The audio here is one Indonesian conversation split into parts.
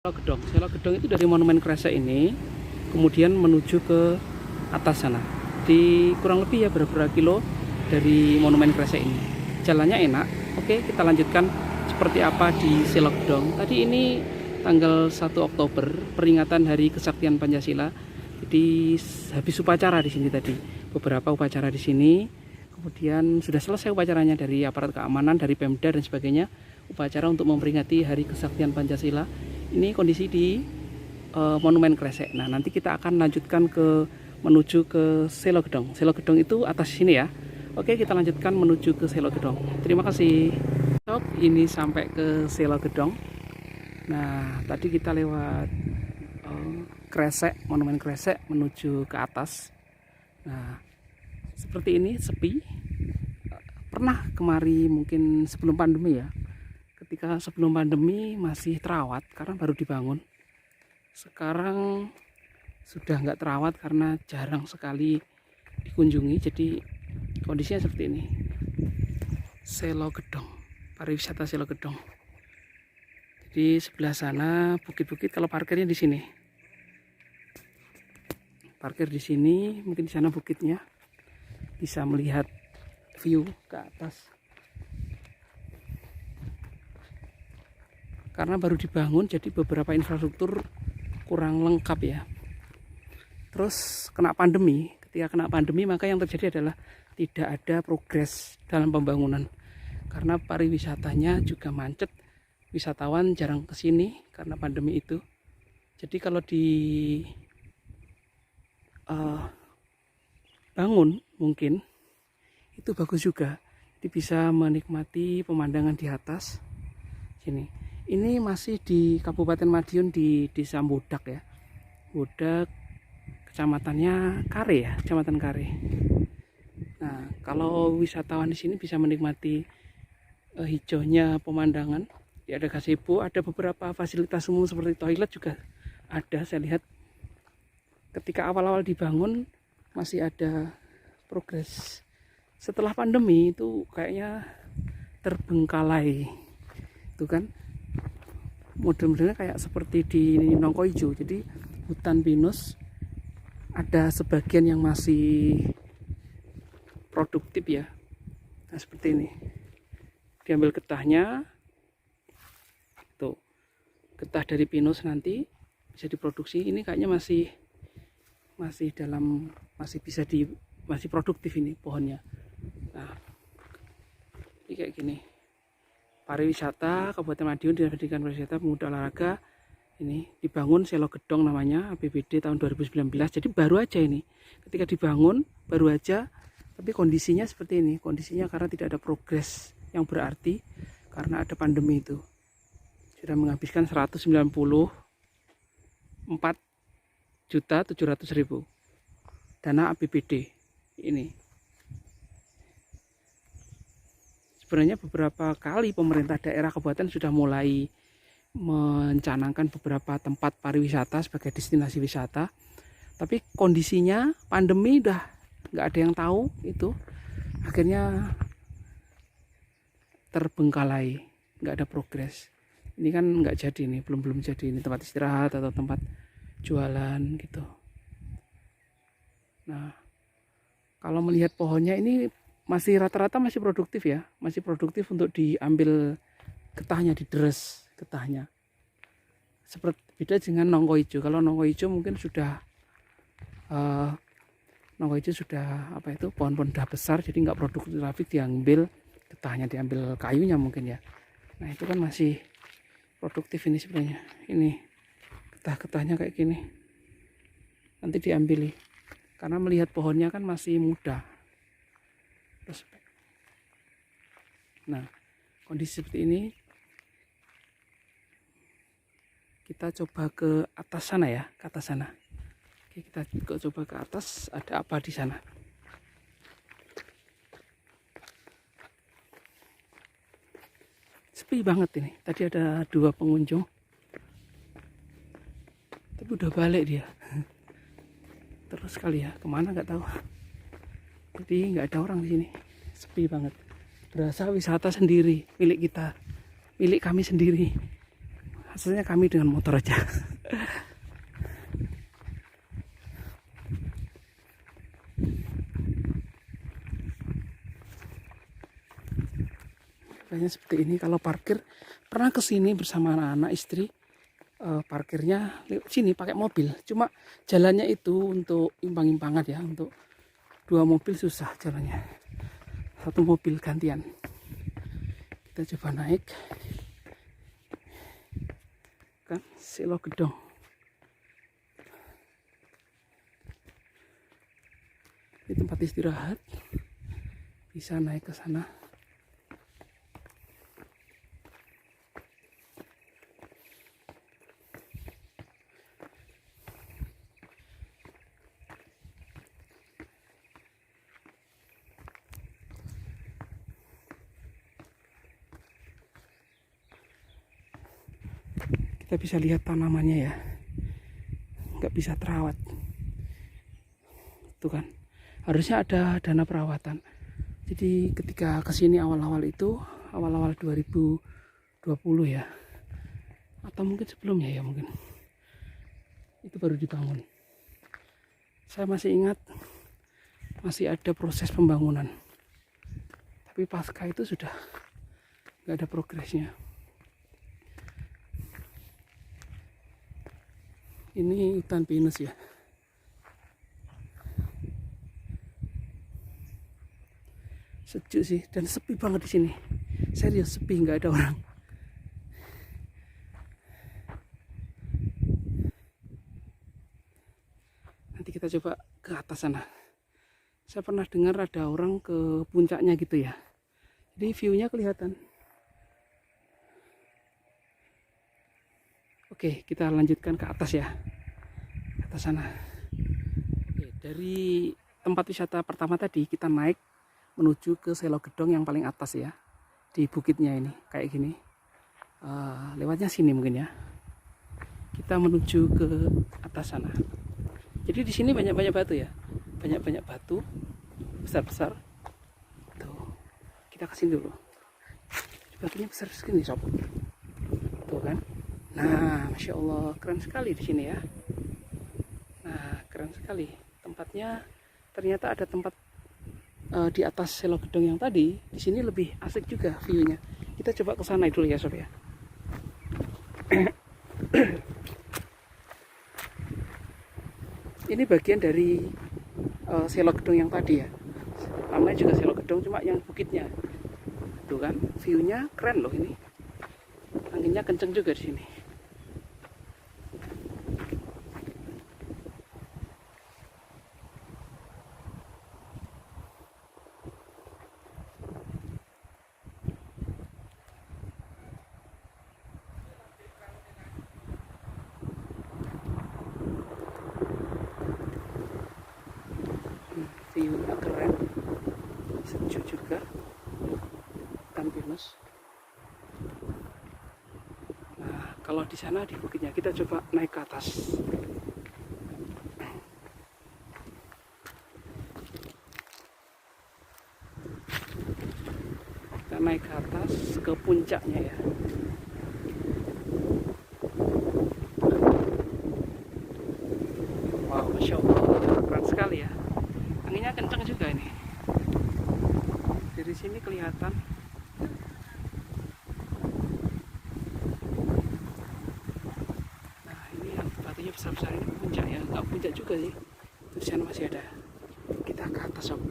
Selo Gedong itu dari Monumen Kresek ini kemudian menuju ke atas sana. Di kurang lebih ya beberapa kilo dari Monumen Kresek ini. Jalannya enak. Oke, kita lanjutkan seperti apa di Selo Gedong. Tadi ini tanggal 1 Oktober, peringatan Hari Kesaktian Pancasila. Jadi habis upacara di sini tadi. Beberapa upacara di sini. Kemudian sudah selesai upacaranya dari aparat keamanan, dari Pemda dan sebagainya. Upacara untuk memperingati Hari Kesaktian Pancasila. Ini kondisi di Monumen Kresek. Nah, nanti kita akan lanjutkan menuju ke Selo Gedong. Selo Gedong itu atas sini ya. Oke, kita lanjutkan menuju ke Selo Gedong. Terima kasih. Ini sampai ke Selo Gedong. Nah, tadi kita lewat Kresek, Monumen Kresek menuju ke atas. Nah, seperti ini sepi. Pernah kemari mungkin sebelum pandemi ya. Ketika sebelum pandemi masih terawat karena baru dibangun. Sekarang sudah nggak terawat karena jarang sekali dikunjungi. Jadi kondisinya seperti ini. Selo Gedong, pariwisata Selo Gedong. Jadi sebelah sana bukit-bukit, kalau parkirnya di sini. Parkir di sini, mungkin di sana bukitnya. Bisa melihat view ke atas. Karena baru dibangun, jadi beberapa infrastruktur kurang lengkap ya. Terus kena pandemi. Ketika kena pandemi, maka yang terjadi adalah tidak ada progres dalam pembangunan. Karena pariwisatanya juga macet, wisatawan jarang ke sini karena pandemi itu. Jadi kalau bangun mungkin itu bagus juga. Jadi bisa menikmati pemandangan di atas sini. Ini masih di Kabupaten Madiun di Desa Bodak ya. Bodak, kecamatannya Kare ya, Kecamatan Kare. Nah, kalau wisatawan di sini bisa menikmati hijaunya pemandangan. Ada gazebo, ada beberapa fasilitas umum seperti toilet juga ada. Saya lihat ketika awal-awal dibangun masih ada progres. Setelah pandemi itu kayaknya terbengkalai. Itu kan model-modelnya kayak seperti di Nongkoijo. Jadi hutan pinus ada sebagian yang masih produktif ya. Nah, seperti ini. Diambil getahnya. Tuh. Getah dari pinus nanti bisa diproduksi. Ini kayaknya masih masih produktif ini pohonnya. Nah, ini kayak gini. Pariwisata Kabupaten Madiun Dinas Pariwisata Pemuda Olahraga ini dibangun Selo Gedong namanya, APBD tahun 2019. Jadi baru aja ini, ketika dibangun baru aja, tapi kondisinya seperti ini. Kondisinya karena tidak ada progres yang berarti karena ada pandemi itu. Sudah menghabiskan 194.700.000 dana APBD ini. Sebenarnya beberapa kali pemerintah daerah kabupaten sudah mulai mencanangkan beberapa tempat pariwisata sebagai destinasi wisata, tapi kondisinya pandemi udah nggak ada yang tahu itu, akhirnya terbengkalai, nggak ada progres. Ini kan nggak jadi nih, belum jadi ini tempat istirahat atau tempat jualan gitu. Nah, kalau melihat pohonnya ini masih rata-rata masih produktif ya, masih produktif untuk diambil getahnya, dideres getahnya. Seperti beda dengan Nongkoijo. Kalau Nongkoijo mungkin sudah apa itu, pohon-pohon udah besar, jadi nggak produktif lagi, diambil getahnya, diambil kayunya mungkin ya. Nah, itu kan masih produktif ini sebenarnya. Ini getah-getahnya kayak gini, nanti diambil karena melihat pohonnya kan masih muda. Nah, kondisi seperti ini kita coba ke atas sana ya, ke atas sana. Oke, kita coba ke atas, ada apa di sana. Sepi banget ini. Tadi ada 2 pengunjung, tapi udah balik dia. Terus kali ya, kemana nggak tahu. Jadi nggak ada orang di sini, sepi banget. Berasa wisata sendiri, milik kita, milik kami sendiri. hasilnya kami dengan motor aja. Kayaknya seperti ini kalau parkir. Pernah kesini bersama anak-anak istri, parkirnya sini pakai mobil, cuma jalannya itu untuk impang-impangan ya, untuk 2 mobil susah jalannya, 1 mobil gantian. Kita coba naik kan Selo Gedong. Ini tempat istirahat, bisa naik ke sana. Kita bisa lihat tanamannya ya, nggak bisa terawat. Tuh kan, harusnya ada dana perawatan. Jadi ketika kesini awal-awal 2020 ya, atau mungkin sebelumnya ya, mungkin itu baru dibangun. Saya masih ingat masih ada proses pembangunan, tapi pasca itu sudah nggak ada progresnya. Ini hutan pinus ya. Sejuk sih dan sepi banget di sini. Serius sepi, nggak ada orang. Nanti kita coba ke atas sana. Saya pernah dengar ada orang ke puncaknya gitu ya. Jadi view-nya kelihatan. Oke, kita lanjutkan ke atas ya. Ke atas sana. Oke, dari tempat wisata pertama tadi kita naik menuju ke Selo Gedong yang paling atas ya. Di bukitnya ini, kayak gini. Lewatnya sini mungkin ya. Kita menuju ke atas sana. Jadi di sini banyak-banyak batu ya. Banyak-banyak batu besar-besar. Tuh. Kita kesini dulu. Batunya besar sekali, sob. Tuh kan. Nah, masya Allah, keren sekali di sini ya. Nah, keren sekali tempatnya. Ternyata ada tempat di atas Selo Gedong yang tadi. Di sini lebih asik juga view-nya. Kita coba ke sana dulu ya, sob ya. Ini bagian dari Selo Gedong yang tadi ya. Namanya juga Selo Gedong, cuma yang bukitnya. Tuh kan, view-nya keren loh ini. Anginnya kenceng juga di sini. View-nya keren, sejuk juga, hutan pinus. Nah, kalau di sana di bukitnya kita coba naik ke atas. Kita naik ke atas ke puncaknya ya. Wow, masya Allah, keren sekali ya. Anginnya kencang juga ini. Dari sini kelihatan. Nah, ini yang batunya besar-besar ini puncak ya. Enggak puncak juga sih. Di sana masih ada. Kita ke atas, sob.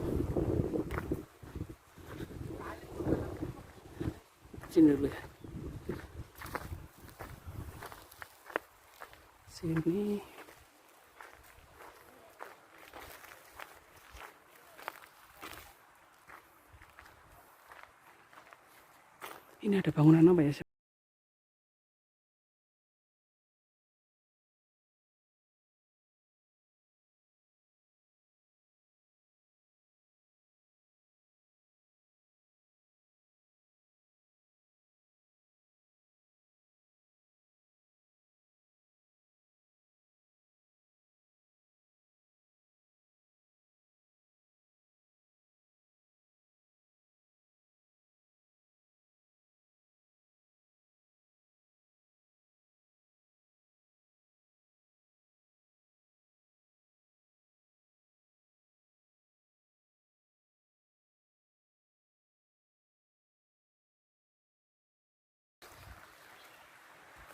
Sini dulu ya. Sini. Ini ada bangunan apa ya?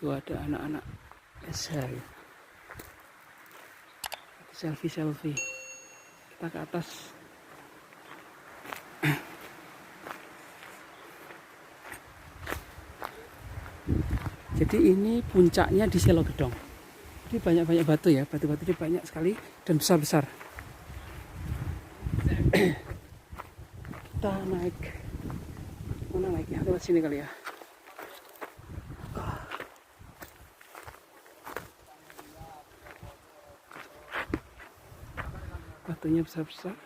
Tuh ada anak-anak SH. Selfie. Kita ke atas. Jadi ini puncaknya di Selo Gedong. Jadi banyak-banyak batu ya, batu-batu ini banyak sekali dan besar-besar. Kita naik, mana naiknya? Lewat sini kali ya. Batunya besar-besar.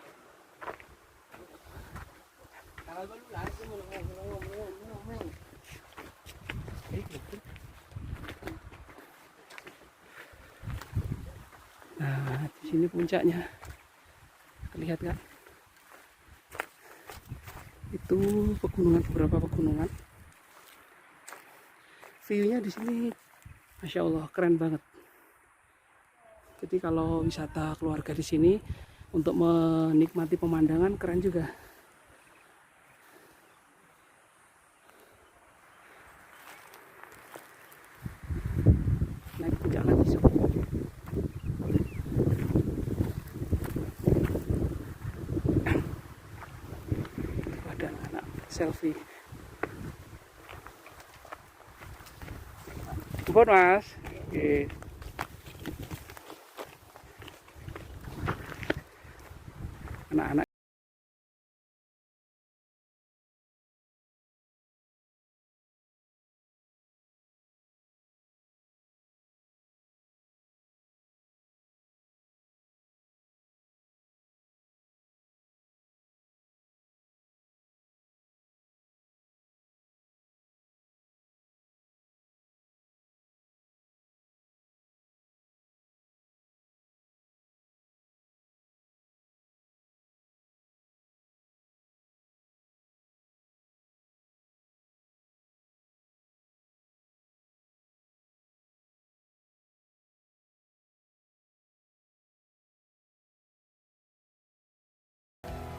Nah, di sini puncaknya. Terlihat kan? Itu pegunungan, beberapa pegunungan. View-nya di sini, masya Allah, keren banget. Jadi kalau wisata keluarga di sini untuk menikmati pemandangan keren juga. Naik puncak lagi sob. Ada anak selfie. Buat mas. Oke. Anak-anak.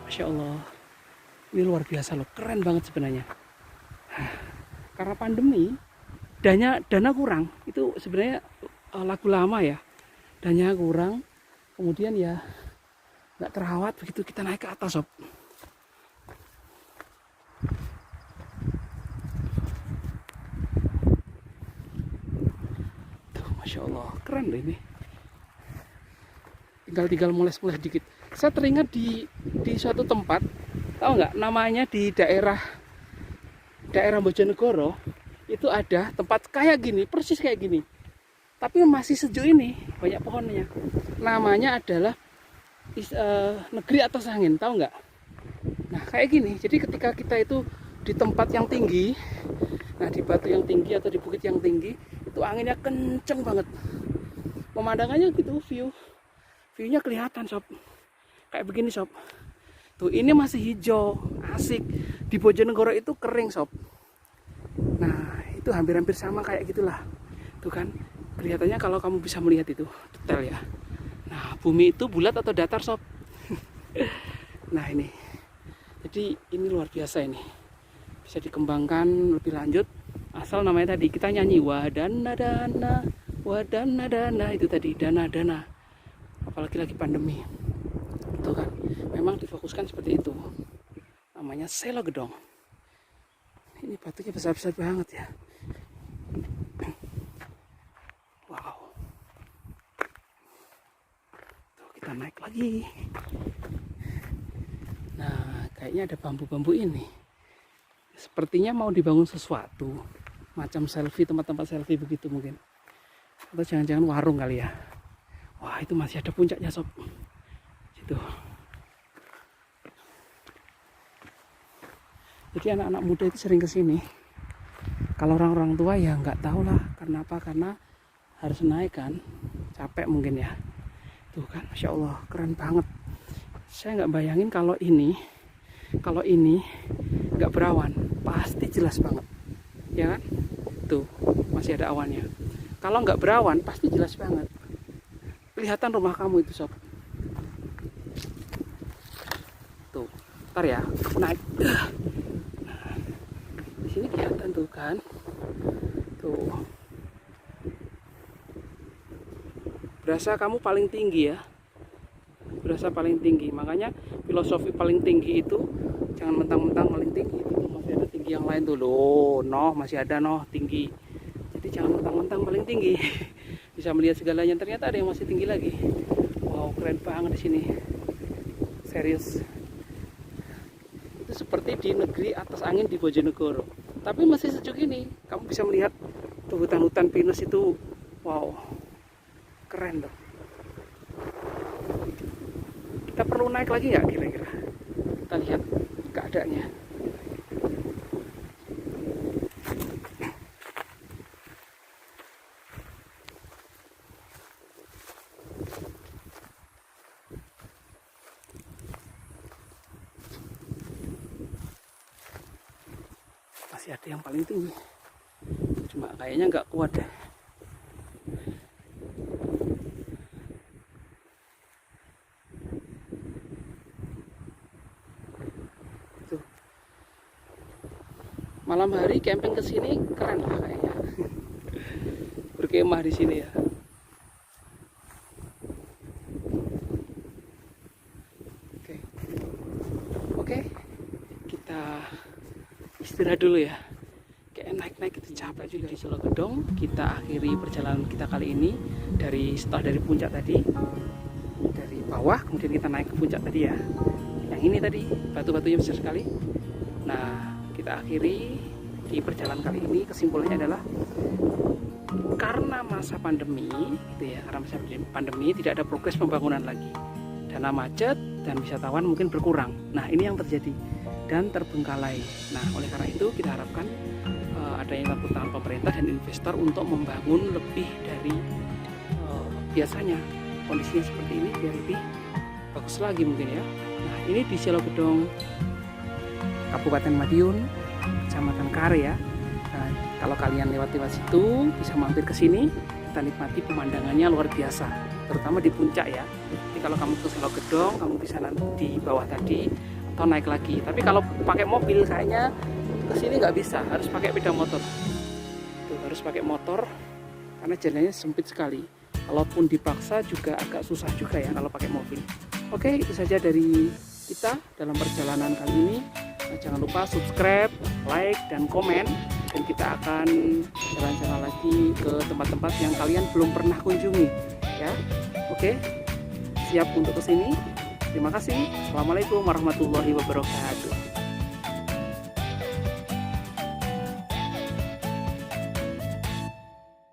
Masya Allah, ini luar biasa loh, keren banget sebenarnya. Karena pandemi, dana kurang, itu sebenarnya lagu lama ya, dananya kurang, kemudian ya nggak terawat, begitu kita naik ke atas sob. Tuh, Masya Allah, keren deh ini. Tinggal moles-moles dikit. Saya teringat di suatu tempat, tahu nggak namanya, di daerah Bojonegoro itu ada tempat kayak gini, persis kayak gini, tapi masih sejuk ini, banyak pohonnya. Namanya adalah Negeri Atas Angin, tahu nggak? Nah kayak gini. Jadi ketika kita itu di tempat yang tinggi, nah di batu yang tinggi atau di bukit yang tinggi, itu anginnya kenceng banget. Pemandangannya gitu, viewnya kelihatan sob, kayak begini sob. Tuh ini masih hijau, asik. Di Bojonegoro itu kering sob. Nah itu hampir-hampir sama kayak gitulah. Tuh kan, kelihatannya kalau kamu bisa melihat itu detail ya. Nah bumi itu bulat atau datar sob. Nah ini, jadi ini luar biasa ini. Bisa dikembangkan lebih lanjut. Asal namanya tadi kita nyanyi wadana dana, itu tadi dana. Apalagi lagi pandemi. Itu kan, memang difokuskan seperti itu. Namanya Selo Gedong. Ini batunya besar-besar banget ya. Wow. Tuh kita naik lagi. Nah, kayaknya ada bambu-bambu ini. Sepertinya mau dibangun sesuatu. Macam selfie, tempat-tempat selfie begitu mungkin. Atau jangan-jangan warung kali ya. Wah, itu masih ada puncaknya sob. Situ. Jadi anak-anak muda itu sering ke sini. Kalau orang-orang tua ya nggak tahu lah. Karena apa? Karena harus naik kan. Capek mungkin ya. Tuh kan, Masya Allah, keren banget. Saya nggak bayangin kalau ini nggak berawan, pasti jelas banget. Ya kan? Tuh, masih ada awannya. Kalau nggak berawan, pasti jelas banget. Kelihatan rumah kamu itu sob. Tuh, ntar ya, naik. Di sini kelihatan tuh kan. Tuh. berasa kamu paling tinggi ya, berasa paling tinggi. Makanya filosofi paling tinggi itu jangan mentang-mentang paling tinggi, itu masih ada tinggi yang lain tuh loh, masih ada tinggi. Jadi jangan mentang-mentang paling tinggi. Bisa melihat segalanya, ternyata ada yang masih tinggi lagi. Wow, keren banget di sini, serius. Itu seperti di negeri atas angin di Bojonegoro, tapi masih sejuk ini. Kamu bisa melihat tuh hutan-hutan pinus itu. Wow, keren tuh. Kita perlu naik lagi nggak kira-kira? Kita lihat keadaannya. Masih ada yang paling tinggi, cuma kayaknya nggak kuat deh. Tuh. Malam hari camping ke sini keren lah kayaknya. Berkemah di sini ya. Oke, kita istirahat dulu ya. Kayak naik-naik itu capek juga. Di Selo Gedong kita akhiri perjalanan kita kali ini setelah dari puncak tadi, dari bawah kemudian kita naik ke puncak tadi ya. Yang ini tadi batu-batunya besar sekali. Nah, kita akhiri di perjalanan kali ini. Kesimpulannya adalah karena masa pandemi gitu ya, karena masa pandemi tidak ada progres pembangunan lagi, dana macet dan wisatawan mungkin berkurang. Nah, ini yang terjadi dan terbengkalai. Nah, oleh karena itu kita harapkan adanya campur tangan pemerintah dan investor untuk membangun lebih dari biasanya. Kondisinya seperti ini biar lebih bagus lagi mungkin ya. Nah, ini di Selo Gedong, Kabupaten Madiun, Kecamatan Kare ya. Nah, kalau kalian lewat situ bisa mampir ke sini, kita nikmati pemandangannya luar biasa, terutama di puncak ya. Jadi kalau kamu ke Selo Gedong, kamu bisa nanti di bawah tadi atau naik lagi. Tapi kalau pakai mobil kayaknya ke sini nggak bisa, harus pakai sepeda motor. Tuh, harus pakai motor karena jalannya sempit sekali. Kalaupun dipaksa juga agak susah juga ya kalau pakai mobil. Oke, itu saja dari kita dalam perjalanan kali ini. Nah, jangan lupa subscribe, like, dan komen. Dan kita akan jalan-jalan lagi ke tempat-tempat yang kalian belum pernah kunjungi ya. Oke, siap untuk kesini. Terima kasih. Assalamualaikum warahmatullahi wabarakatuh.